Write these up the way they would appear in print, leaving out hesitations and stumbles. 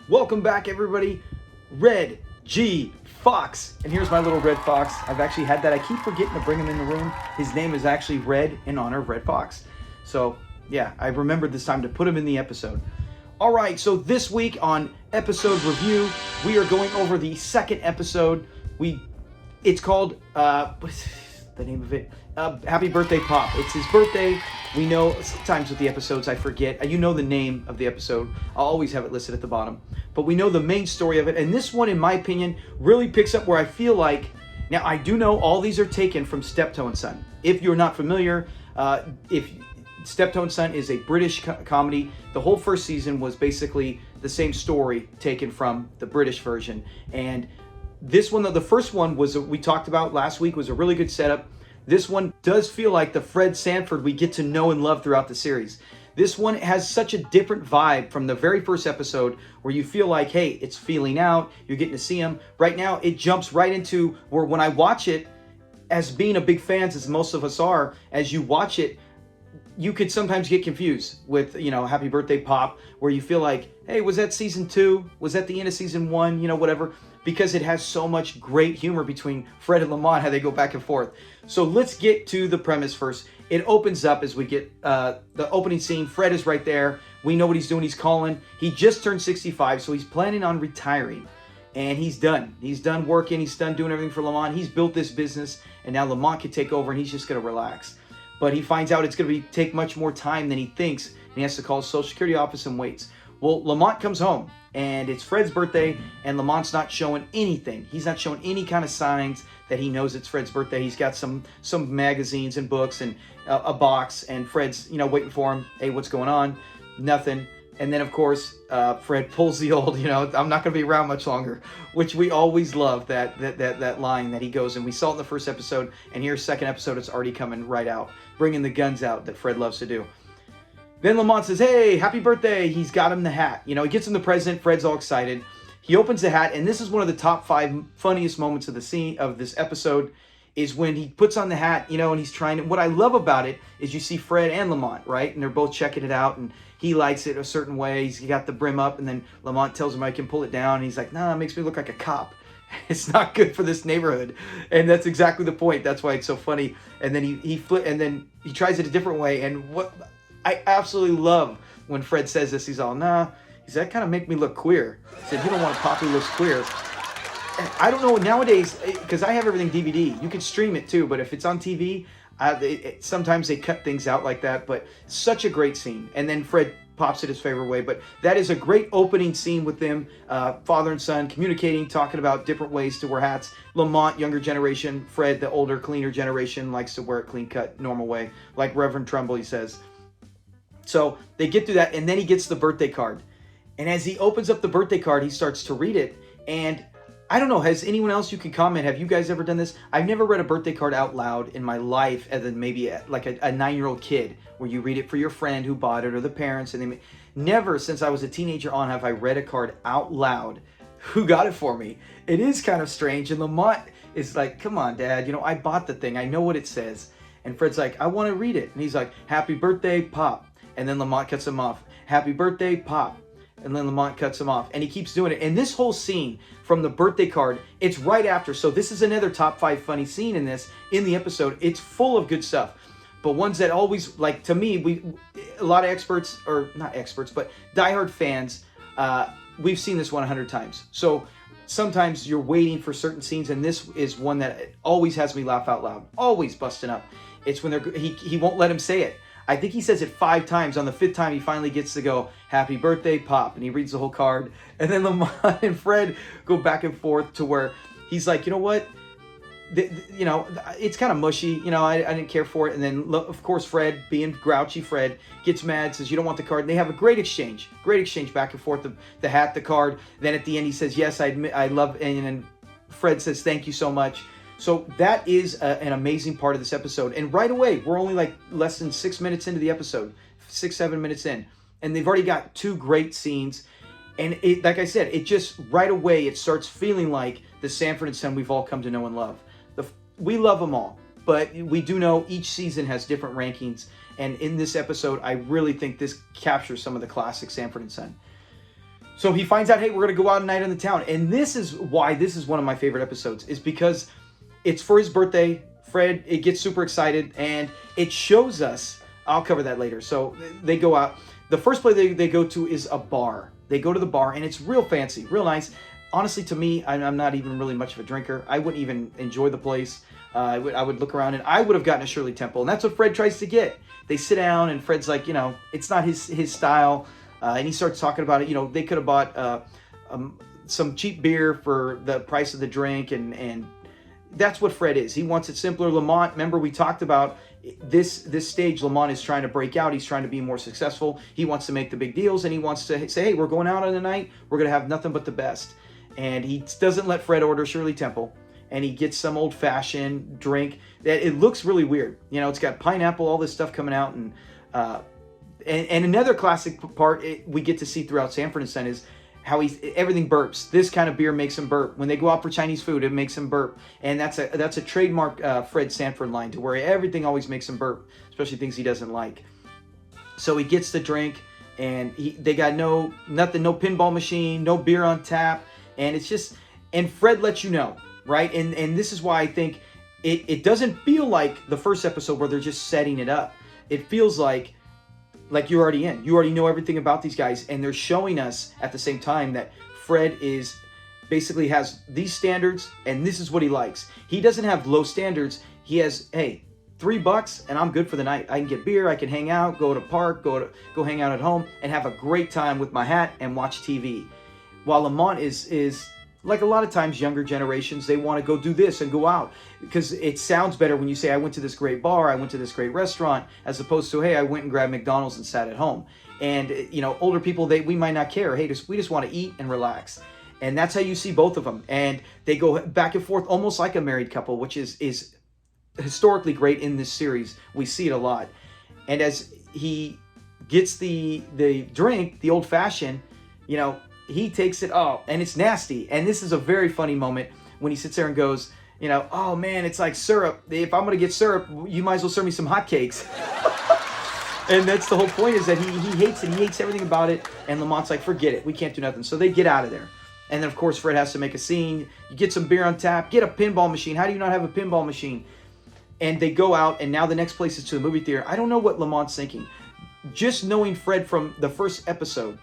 Welcome back, everybody. Red G Fox. And here's my little red fox. I've actually had that. I keep forgetting to bring him in the room. His name is actually Red in honor of Red Fox. So, yeah, I remembered this time to put him in the episode. All right, so this week on episode review, we are going over the second episode. It's called, what's the name of it? Happy Birthday Pop. It's his birthday. We know, sometimes with the episodes I forget. You know the name of the episode. I'll always have it listed at the bottom. But we know the main story of it. And this one, in my opinion, really picks up where I feel like, now I do know all these are taken from Steptoe and Son. If you're not familiar, if Steptoe and Son is a British comedy. The whole first season was basically the same story taken from the British version. And this one, the first one was, we talked about last week, was a really good setup. This one does feel like the Fred Sanford we get to know and love throughout the series. This one has such a different vibe from the very first episode where you feel like, hey, it's feeling out, you're getting to see him. Right now, it jumps right into where when I watch it, as being a big fan, as most of us are, as you watch it, you could sometimes get confused with, Happy Birthday Pop, where you feel like, hey, was that season 2? Was that the end of season 1? Whatever. Because it has so much great humor between Fred and Lamont, how they go back and forth. So let's get to the premise first. It opens up as we get the opening scene. Fred is right there. We know what he's doing. He's calling. He just turned 65, so he's planning on retiring. And he's done. He's done working. He's done doing everything for Lamont. He's built this business, and now Lamont can take over, and he's just going to relax. But he finds out it's going to take much more time than he thinks, and he has to call the Social Security office and waits. Well, Lamont comes home, and it's Fred's birthday, and Lamont's not showing anything. He's not showing any kind of signs that he knows it's Fred's birthday. He's got some magazines and books and a box, and Fred's, waiting for him. Hey, what's going on? Nothing. And then, of course, Fred pulls the old, I'm not going to be around much longer, which we always love, that line that he goes, and we saw it in the first episode, and here's second episode, it's already coming right out, bringing the guns out that Fred loves to do. Then Lamont says, hey, happy birthday. He's got him the hat. He gets him the present. Fred's all excited. He opens the hat, and this is one of the top 5 funniest moments of the scene of this episode, is when he puts on the hat, and he's trying to, what I love about it is you see Fred and Lamont, right? And they're both checking it out, and he likes it a certain way. He's got the brim up, and then Lamont tells him I can pull it down, and he's like, nah, it makes me look like a cop. It's not good for this neighborhood. And that's exactly the point. That's why it's so funny. And then he tries it a different way, and what I absolutely love when Fred says this, he's all, nah, he said, that kind of make me look queer. He said, you don't want a pop who looks queer. And I don't know, nowadays, because I have everything DVD, you can stream it too, but if it's on TV, sometimes they cut things out like that, but such a great scene. And then Fred pops it his favorite way, but that is a great opening scene with them, father and son, communicating, talking about different ways to wear hats. Lamont, younger generation, Fred, the older, cleaner generation, likes to wear it clean cut, normal way, like Reverend Trumbull, he says. So they get through that, and then he gets the birthday card. And as he opens up the birthday card, he starts to read it. And I don't know, has anyone else, you can comment, have you guys ever done this? I've never read a birthday card out loud in my life, other than maybe like a 9-year-old kid, where you read it for your friend who bought it, or the parents. And never since I was a teenager on have I read a card out loud who got it for me. It is kind of strange. And Lamont is like, come on, Dad, I bought the thing. I know what it says. And Fred's like, I want to read it. And he's like, happy birthday, Pop. And then Lamont cuts him off. Happy birthday, Pop. And then Lamont cuts him off. And he keeps doing it. And this whole scene from the birthday card, it's right after. So this is another top 5 funny scene in the episode. It's full of good stuff. But ones that always, like, to me, a lot of experts, or not experts, but diehard fans, we've seen this one 100 times. So sometimes you're waiting for certain scenes, and this is one that always has me laugh out loud. Always busting up. It's when he won't let him say it. I think he says it 5 times. On the 5th time, he finally gets to go, happy birthday, Pop. And he reads the whole card. And then Lamont and Fred go back and forth to where he's like, you know what? It's kind of mushy. I didn't care for it. And then, of course, Fred, being grouchy Fred, gets mad, says, you don't want the card. And they have a great exchange back and forth, the hat, the card. Then at the end, he says, yes, I love, and then Fred says, thank you so much. So that is an amazing part of this episode. And right away, we're only like less than 6 minutes into the episode, 6-7 minutes in. And they've already got 2 great scenes. And it, like I said, it just right away, it starts feeling like the Sanford and Son we've all come to know and love. We love them all, but we do know each season has different rankings. And in this episode, I really think this captures some of the classic Sanford and Son. So he finds out, hey, we're going to go out tonight in the town. And this is why this is one of my favorite episodes, is because it's for his birthday. Fred, it gets super excited, and it shows us, I'll cover that later. So they go out. The first place they go to is a bar. They go to the bar, and it's real fancy, real nice. Honestly, to me, I'm not even really much of a drinker. I wouldn't even enjoy the place. I would look around, and I would have gotten a Shirley Temple, and that's what Fred tries to get. They sit down, and Fred's like, it's not his style, and he starts talking about it. They could have bought some cheap beer for the price of the drink, and that's what Fred is. He wants it simpler. Lamont, remember we talked about this stage. Lamont is trying to break out. He's trying to be more successful. He wants to make the big deals, and he wants to say, hey, we're going out on the night. We're going to have nothing but the best. And he doesn't let Fred order Shirley Temple, and he gets some old-fashioned drink that it looks really weird. It's got pineapple, all this stuff coming out, and another classic part we get to see throughout Sanford and Son is how everything burps. This kind of beer makes him burp. When they go out for Chinese food, it makes him burp, and that's a trademark Fred Sanford line, to where everything always makes him burp, especially things he doesn't like. So he gets the drink, and they got nothing, no pinball machine, no beer on tap. And it's just, and Fred lets you know, right? And this is why I think it doesn't feel like the first episode where they're just setting it up. It feels like you're already in. You already know everything about these guys, and they're showing us at the same time that Fred is basically has these standards, and this is what he likes. He doesn't have low standards. He has, hey, $3 and I'm good for the night. I can get beer, I can hang out, go to park, go hang out at home, and have a great time with my hat and watch TV. While Lamont is like a lot of times younger generations, they want to go do this and go out because it sounds better when you say, I went to this great bar, I went to this great restaurant, as opposed to, hey, I went and grabbed McDonald's and sat at home. And older people, we might not care. Hey, we just want to eat and relax. And that's how you see both of them. And they go back and forth almost like a married couple, which is historically great in this series. We see it a lot. And as he gets the drink, the old fashioned, he takes it, and it's nasty. And this is a very funny moment when he sits there and goes, oh man, it's like syrup. If I'm going to get syrup, you might as well serve me some hotcakes. And that's the whole point, is that he hates it. He hates everything about it. And Lamont's like, forget it. We can't do nothing. So they get out of there. And then, of course, Fred has to make a scene. You get some beer on tap. Get a pinball machine. How do you not have a pinball machine? And they go out, and now the next place is to the movie theater. I don't know what Lamont's thinking. Just knowing Fred from the first episode,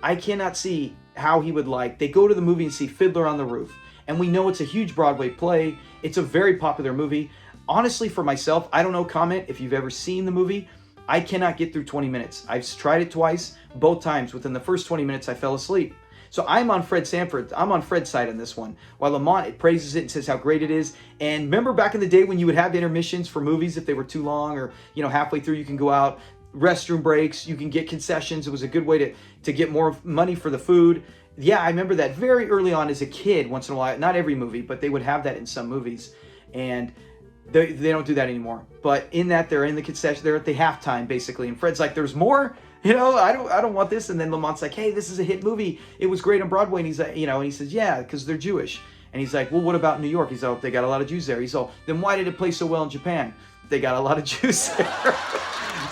I cannot see how he would like. They go to the movie and see Fiddler on the Roof. And we know it's a huge Broadway play. It's a very popular movie. Honestly, for myself, I don't know, comment if you've ever seen the movie. I cannot get through 20 minutes. I've tried it twice. Both times, within the first 20 minutes, I fell asleep. So I'm on Fred Sanford. I'm on Fred's side on this one. While Lamont, it praises it and says how great it is. And remember back in the day when you would have intermissions for movies if they were too long, or halfway through you can go out, restroom breaks, you can get concessions. It was a good way to get more money for the food. Yeah, I remember that very early on as a kid. Once in a while, not every movie, but they would have that in some movies. And they don't do that anymore. But in that, they're in the concession. They're at the halftime basically, and Fred's like, "There's more." I don't want this. And then Lamont's like, "Hey, this is a hit movie. It was great on Broadway." And he's like, and he says, "Yeah, because they're Jewish." And he's like, "Well, what about New York?" He's like, "Oh, they got a lot of Jews there." He's like, "Then why did it play so well in Japan?" They got a lot of Jews there.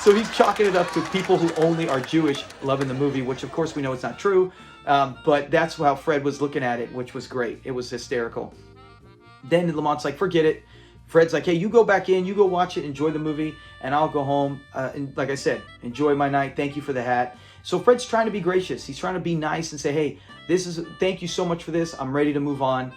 So he's chalking it up to people who only are Jewish loving the movie, which of course we know it's not true. But that's how Fred was looking at it, which was great. It was hysterical. Then Lamont's like, "Forget it." Fred's like, "Hey, you go back in, you go watch it, enjoy the movie, and I'll go home. And like I said, enjoy my night. Thank you for the hat." So Fred's trying to be gracious. He's trying to be nice and say, "Hey, thank you so much for this. I'm ready to move on.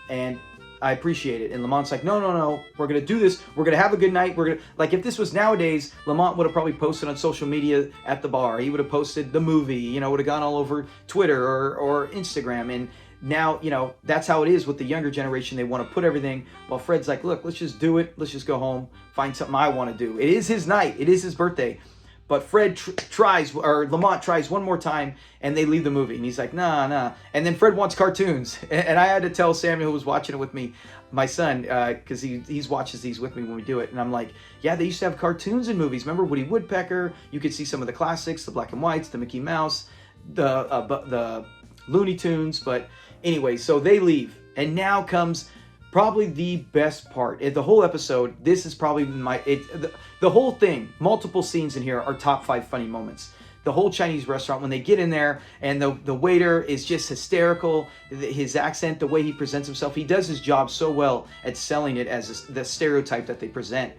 And I appreciate it." And Lamont's like, no, we're going to do this. We're going to have a good night. Like if this was nowadays, Lamont would have probably posted on social media at the bar. He would have posted the movie, would have gone all over Twitter or Instagram. And now, that's how it is with the younger generation. They want to put everything, while Fred's like, "Look, let's just do it. Let's just go home, find something I want to do." It is his night. It is his birthday. But Fred Lamont tries one more time, and they leave the movie. And he's like, nah. And then Fred wants cartoons. And I had to tell Samuel, who was watching it with me, my son, because he watches these with me when we do it. And I'm like, yeah, they used to have cartoons in movies. Remember Woody Woodpecker? You could see some of the classics, the black and whites, the Mickey Mouse, the Looney Tunes. But anyway, so they leave. And now comes probably the best part. The whole episode, this is probably the whole thing, multiple scenes in here are top 5 funny moments. the whole Chinese restaurant, when they get in there and the waiter is just hysterical, his accent, the way he presents himself, he does his job so well at selling it as the stereotype that they present.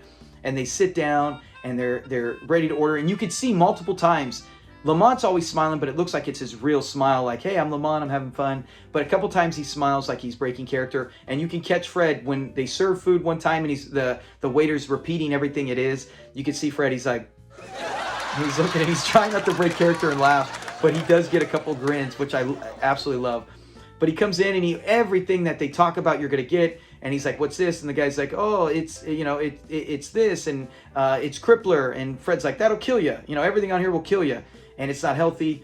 And they sit down and they're ready to order, and you can see multiple times Lamont's always smiling, but it looks like it's his real smile, like, hey, I'm Lamont, I'm having fun. But a couple times he smiles like he's breaking character. And you can catch Fred when they serve food one time and the waiter's repeating everything it is. You can see Fred, he's like, he's looking and he's trying not to break character and laugh, but he does get a couple grins, which I absolutely love. But he comes in and everything that they talk about you're going to get. And he's like, what's this? And the guy's like, oh, it's, it's this, and it's Crippler. And Fred's like, that'll kill you. Everything on here will kill you. And it's not healthy.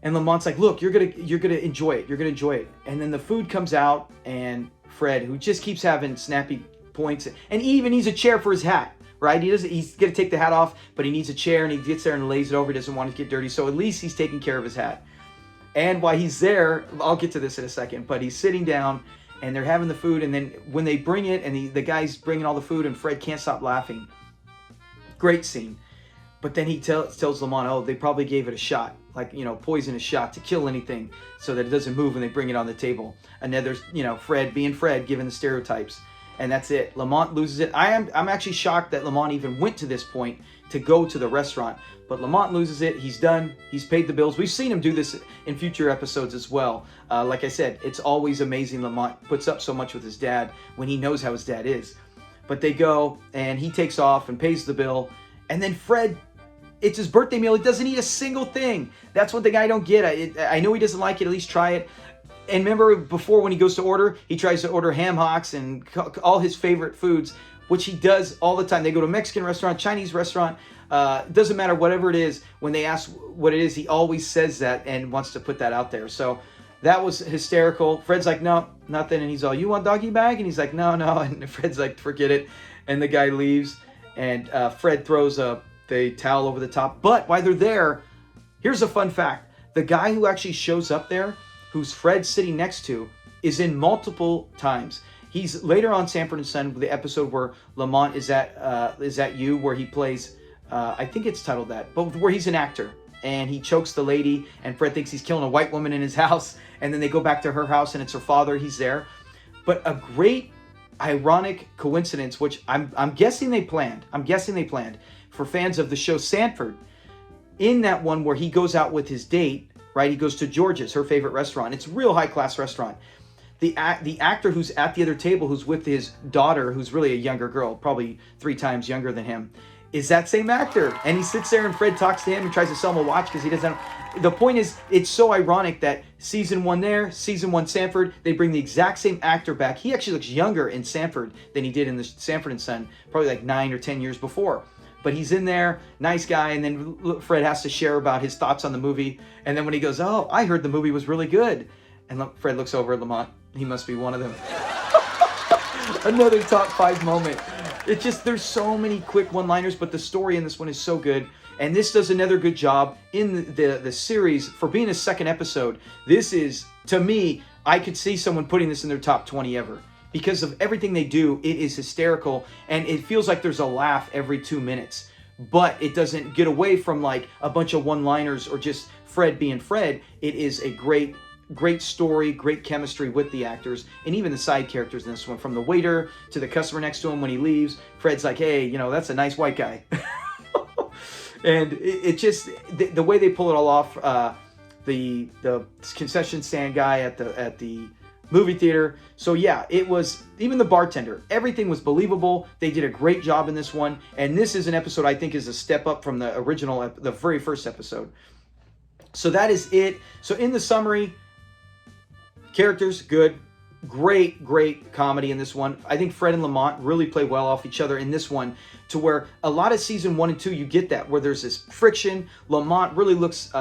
And Lamont's like, look, you're gonna enjoy it. You're gonna enjoy it. And then the food comes out, and Fred, who just keeps having snappy points, and he even needs a chair for his hat, right? He's gonna take the hat off, but he needs a chair, and he gets there and lays it over. He doesn't want to get dirty, so at least he's taking care of his hat. And while he's there, I'll get to this in a second, but he's sitting down, and they're having the food, and then when they bring it, and the guy's bringing all the food, and Fred can't stop laughing. Great scene. But then he tells Lamont, oh, they probably gave it a shot, like, poisonous shot to kill anything so that it doesn't move when they bring it on the table. And then there's, Fred being Fred, given the stereotypes. And that's it. Lamont loses it. I'm actually shocked that Lamont even went to this point to go to the restaurant. But Lamont loses it. He's done. He's paid the bills. We've seen him do this in future episodes as well. Like I said, it's always amazing Lamont puts up so much with his dad when he knows how his dad is. But they go, and he takes off and pays the bill. And then Fred... It's his birthday meal. He doesn't eat a single thing. That's one thing I don't get. I know he doesn't like it. At least try it. And remember, before when he goes to order, he tries to order ham hocks and all his favorite foods, which he does all the time. They go to a Mexican restaurant, Chinese restaurant. Doesn't matter, whatever it is. When they ask what it is, he always says that and wants to put that out there. So that was hysterical. Fred's like, no, nothing. And he's all, you want doggy bag? And he's like, no. And Fred's like, forget it. And the guy leaves. And Fred throws the towel over the top. But while they're there, here's a fun fact. The guy who actually shows up there, who's Fred sitting next to, is in multiple times. He's later on Sanford and Son, the episode where Lamont is at you, where he plays, I think it's titled that, but where he's an actor. And he chokes the lady, and Fred thinks he's killing a white woman in his house. And then they go back to her house, and it's her father. He's there. But a great ironic coincidence, which I'm guessing they planned. For fans of the show Sanford, in that one where he goes out with his date, right? He goes to George's, her favorite restaurant. It's a real high-class restaurant. The actor who's at the other table, who's with his daughter, who's really a younger girl, probably 3 times younger than him, is that same actor. And he sits there and Fred talks to him and tries to sell him a watch because he doesn't. The point is, it's so ironic that season 1 there, season 1 Sanford, they bring the exact same actor back. He actually looks younger in Sanford than he did in the Sanford and Son, probably like 9 or 10 years before. But he's in there, nice guy, and then Fred has to share about his thoughts on the movie. And then when he goes, oh, I heard the movie was really good. And Fred looks over at Lamont. He must be one of them. Another top 5 moment. It's just, there's so many quick one-liners, but the story in this one is so good. And this does another good job in the series for being a second episode. This is, to me, I could see someone putting this in their top 20 ever. Because of everything they do, it is hysterical, and it feels like there's a laugh every 2 minutes. But it doesn't get away from like a bunch of one-liners or just Fred being Fred. It is a great story, great chemistry with the actors, and even the side characters in this one. From the waiter to the customer next to him when he leaves, Fred's like, hey, that's a nice white guy. And it just, the way they pull it all off, the concession stand guy at the movie theater. So yeah, it was, even the bartender, everything was believable. They did a great job in this one. And this is an episode I think is a step up from the original, the very first episode. So that is it. So in the summary, characters, good. Great comedy in this one. I think Fred and Lamont really play well off each other in this one, to where a lot of season 1 and 2, you get that, where there's this friction. Lamont really looks,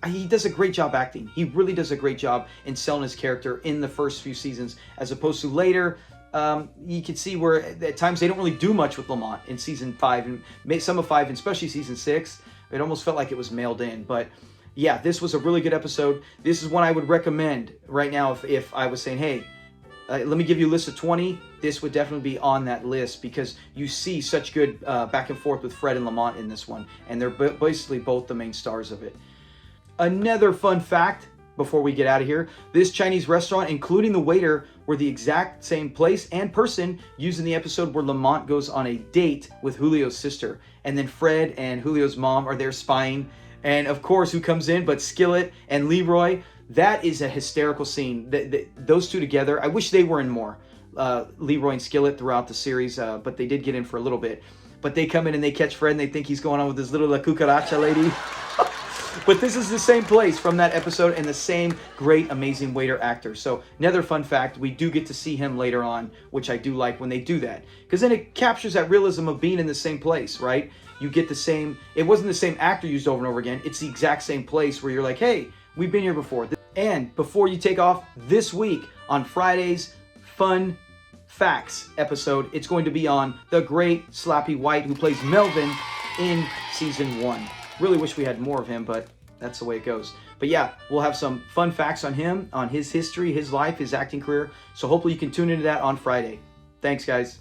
he does a great job acting. He really does a great job in selling his character in the first few seasons, as opposed to later. You can see where at times they don't really do much with Lamont in season 5 and some of 5, and especially season 6. It almost felt like it was mailed in. But yeah, this was a really good episode. This is one I would recommend right now if I was saying, hey, let me give you a list of 20. this would definitely be on that list because you see such good back and forth with Fred and Lamont in this one, and they're basically both the main stars of it. Another fun fact before we get out of here, this Chinese restaurant, including the waiter, were the exact same place and person used in the episode where Lamont goes on a date with Julio's sister. And then Fred and Julio's mom are there spying. And of course, who comes in but Skillet and Leroy? That is a hysterical scene. Those two together, I wish they were in more, Leroy and Skillet, throughout the series, but they did get in for a little bit. But they come in and they catch Fred and they think he's going on with this little La Cucaracha lady. But this is the same place from that episode and the same great, amazing waiter actor. So another fun fact, we do get to see him later on, which I do like when they do that. Because then it captures that realism of being in the same place, right? You get the same, it wasn't the same actor used over and over again. It's the exact same place where you're like, hey, we've been here before. And before you take off this week on Friday's Fun Facts episode, it's going to be on the great Slappy White, who plays Melvin in season 1. Really wish we had more of him, but that's the way it goes. But yeah, we'll have some fun facts on him, on his history, his life, his acting career. So hopefully you can tune into that on Friday. Thanks, guys.